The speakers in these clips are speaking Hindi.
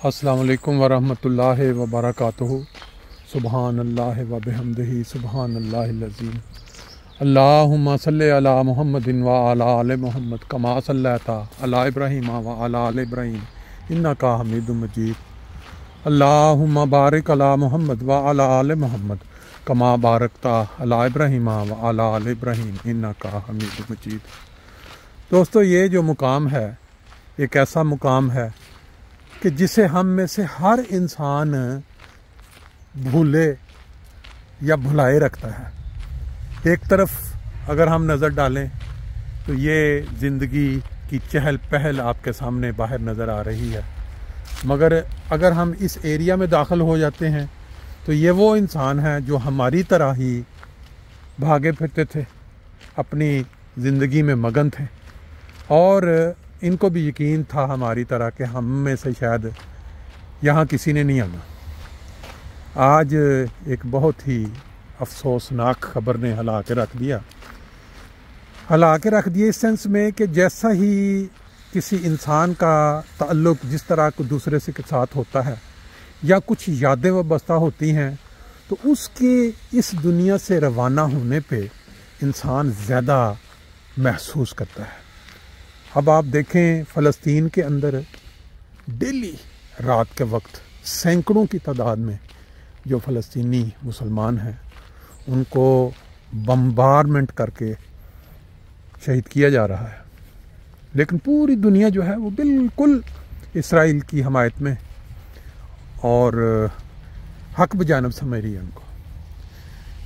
अस्सलाम वालेकुम वरहमतुल्लाहि वबरकातुहू। सुबहान अल्लाह व बिहम्दिही सुबहान अल्लाहिल अज़ीम। अल्लाहुम्मा सल्लि अला मुहम्मदिन व अला आलि मुहम्मद कमा सल्लैता अला इब्राहीम व अला आलि इब्राहीम इन्नका हमीदुम मजीद। अल्लाहुम्मा बारिक अला मुहम्मद व अला आलि मुहम्मद कमा बारकता अला इब्राहीम व अला आलि इब्राहीम इन्नका हमीदुम मजीद। दोस्तों, ये जो मुकाम है एक ऐसा मुकाम है कि जिसे हम में से हर इंसान भूले या भुलाए रखता है। एक तरफ अगर हम नज़र डालें तो ये ज़िंदगी की चहल पहल आपके सामने बाहर नज़र आ रही है, मगर अगर हम इस एरिया में दाखिल हो जाते हैं तो ये वो इंसान हैं जो हमारी तरह ही भागे फिरते थे, अपनी ज़िंदगी में मगन थे और इनको भी यकीन था हमारी तरह कि हम में से शायद यहाँ किसी ने नहीं आना। आज एक बहुत ही अफसोसनाक खबर ने हिला के रख दिया इस सेंस में कि जैसा ही किसी इंसान का ताल्लुक़ जिस तरह को दूसरे से के साथ होता है या कुछ यादें वाबस्ता होती हैं तो उसके इस दुनिया से रवाना होने पे इंसान ज़्यादा महसूस करता है। अब आप देखें, फ़लस्तीन के अंदर डेली रात के वक्त सैकड़ों की तादाद में जो फ़लस्तीनी मुसलमान हैं उनको बम्बारमेंट करके शहीद किया जा रहा है, लेकिन पूरी दुनिया जो है वो बिल्कुल इसराइल की हमायत में और हक बजानब समझ रही है उनको।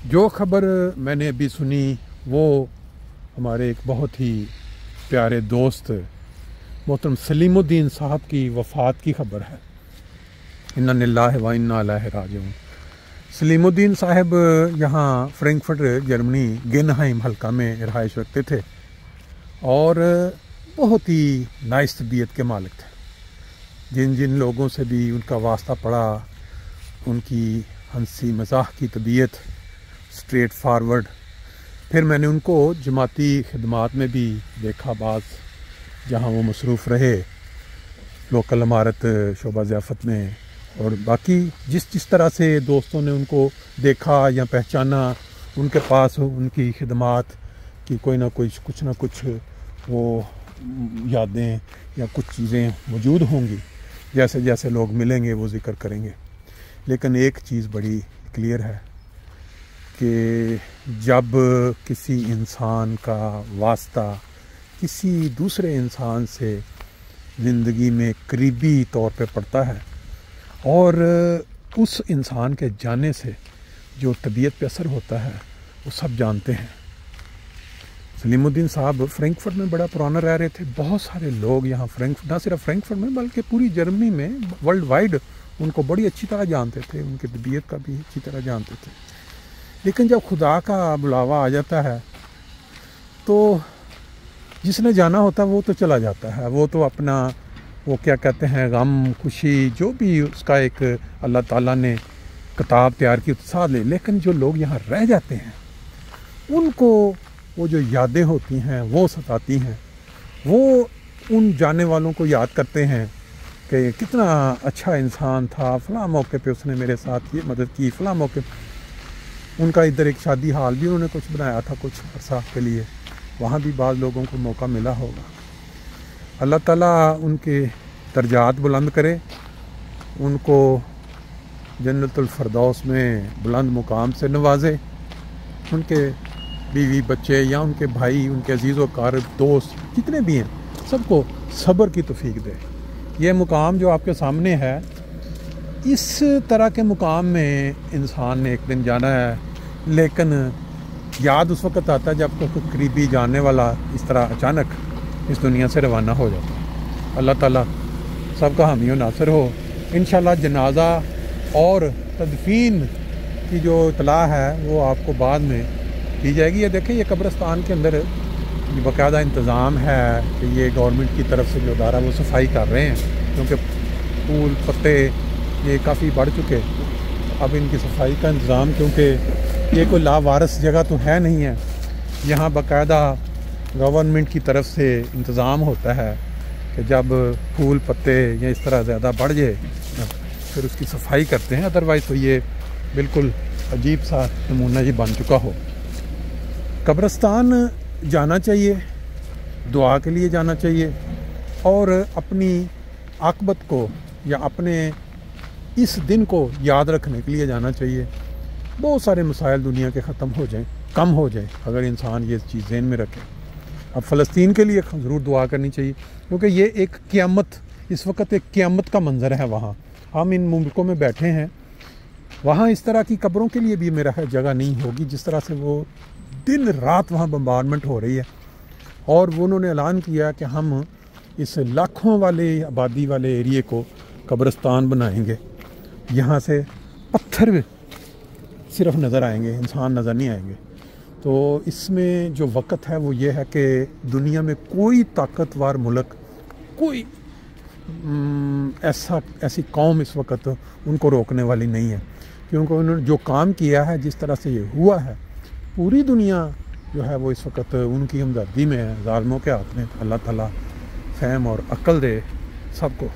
जो खबर मैंने अभी सुनी वो हमारे एक बहुत ही प्यारे दोस्त मोहतरम सलीमुद्दीन साहब की वफ़ात की खबर है। इन्ना लिल्लाहि व इन्ना इलैहि राजिऊन। सलीमुद्दीन साहब यहाँ फ्रैंकफर्ट जर्मनी गेनहाइम हल्का में रहाइश रखते थे और बहुत ही नाइस तबीयत के मालिक थे। जिन जिन लोगों से भी उनका वास्ता पड़ा, उनकी हंसी मजाक की तबीयत, स्ट्रेट फारवर्ड। फिर मैंने उनको जमाती खिदमात में भी देखा, बाज़ जहाँ वो मसरूफ़ रहे, लोकल इमारत शोबा ज़ियाफ़त में, और बाकी जिस तरह से दोस्तों ने उनको देखा या पहचाना, उनके पास उनकी खिदमात की कोई ना कुछ ना कुछ वो यादें या कुछ चीज़ें मौजूद होंगी। जैसे जैसे लोग मिलेंगे वो ज़िक्र करेंगे, लेकिन एक चीज़ बड़ी क्लियर है कि जब किसी इंसान का वास्ता किसी दूसरे इंसान से ज़िंदगी में करीबी तौर पे पड़ता है और उस इंसान के जाने से जो तबीयत पे असर होता है वो सब जानते हैं। सलीमुद्दीन साहब फ्रैंकफर्ट में बड़ा पुराना रह रहे थे। बहुत सारे लोग यहाँ फ्रैंकफर्ट, ना सिर्फ फ्रैंकफर्ट में बल्कि पूरी जर्मनी में, वर्ल्ड वाइड उनको बड़ी अच्छी तरह जानते थे, उनकी तबीयत का भी अच्छी तरह जानते थे। लेकिन जब खुदा का बुलावा आ जाता है तो जिसने जाना होता है वो तो चला जाता है, वो तो अपना वो क्या कहते हैं गम खुशी जो भी उसका एक अल्लाह ताला ने किताब तैयार की उत्साह ले। लेकिन जो लोग यहाँ रह जाते हैं उनको वो जो यादें होती हैं वो सताती हैं, वो उन जाने वालों को याद करते हैं कि कितना अच्छा इंसान था, फ़लाँ मौके पे उसने मेरे साथ ये मदद की, फ़लाँ मौके उनका इधर एक शादी हाल भी उन्होंने कुछ बनाया था कुछ अरसा के लिए, वहाँ भी बाद लोगों को मौका मिला होगा। अल्लाह ताला उनके दर्जात बुलंद करे, उनको जन्नतुल फरदौस में बुलंद मुकाम से नवाजे, उनके बीवी बच्चे या उनके भाई, उनके अजीज़ व कारब दोस्त जितने भी हैं सबको सब्र की तौफीक दे। ये मुकाम जो आपके सामने है, इस तरह के मुकाम में इंसान ने एक दिन जाना है, लेकिन याद उस वक़्त आता है जब कोई करीबी जानने वाला इस तरह अचानक इस दुनिया से रवाना हो जाता है। अल्लाह ताला सबका हामी व नासिर हो। इंशाअल्लाह जनाजा और तदफीन की जो इतला है वो आपको बाद में की जाएगी। ये देखें, ये कब्रिस्तान के अंदर बाकायदा इंतज़ाम है कि ये गवर्नमेंट की तरफ से जो अदारा वो सफाई कर रहे हैं, क्योंकि फूल पत्ते ये काफ़ी बढ़ चुके। अब इनकी सफाई का इंतज़ाम, क्योंकि ये कोई लावारिस जगह तो है नहीं है, यहाँ बाकायदा गवर्नमेंट की तरफ से इंतज़ाम होता है कि जब फूल पत्ते या इस तरह ज़्यादा बढ़ जाए फिर उसकी सफाई करते हैं, अदरवाइज़ तो ये बिल्कुल अजीब सा नमूना ये बन चुका हो। कब्रिस्तान जाना चाहिए, दुआ के लिए जाना चाहिए और अपनी आक़िबत को या अपने इस दिन को याद रखने के लिए जाना चाहिए। बहुत सारे मसाइल दुनिया के ख़त्म हो जाएं, कम हो जाएं अगर इंसान ये चीज़ ज़हन में रखे। अब फ़लस्तीन के लिए ज़रूर दुआ करनी चाहिए, क्योंकि ये एक क़यामत, इस वक्त एक क़यामत का मंज़र है। वहाँ हम इन मुल्कों में बैठे हैं, वहाँ इस तरह की कब्रों के लिए भी मेरा है जगह नहीं होगी, जिस तरह से वो दिन रात वहाँ बम्बारमेंट हो रही है। और वो उन्होंने ऐलान किया कि हम इस लाखों वाले आबादी वाले एरिए को कब्रिस्तान बनाएंगे। यहाँ से पत्थर सिर्फ नज़र आएंगे, इंसान नज़र नहीं आएंगे। तो इसमें जो वक़्त है वो ये है कि दुनिया में कोई ताकतवर मुल्क, कोई ऐसी कौम इस वक्त उनको रोकने वाली नहीं है, क्योंकि उन्होंने जो काम किया है, जिस तरह से ये हुआ है, पूरी दुनिया जो है वो इस वक्त उनकी हमदर्दी में है, ज़ालिमों के हाथ में। अल्लाह ताला फ़हम और अक्ल दे सबको।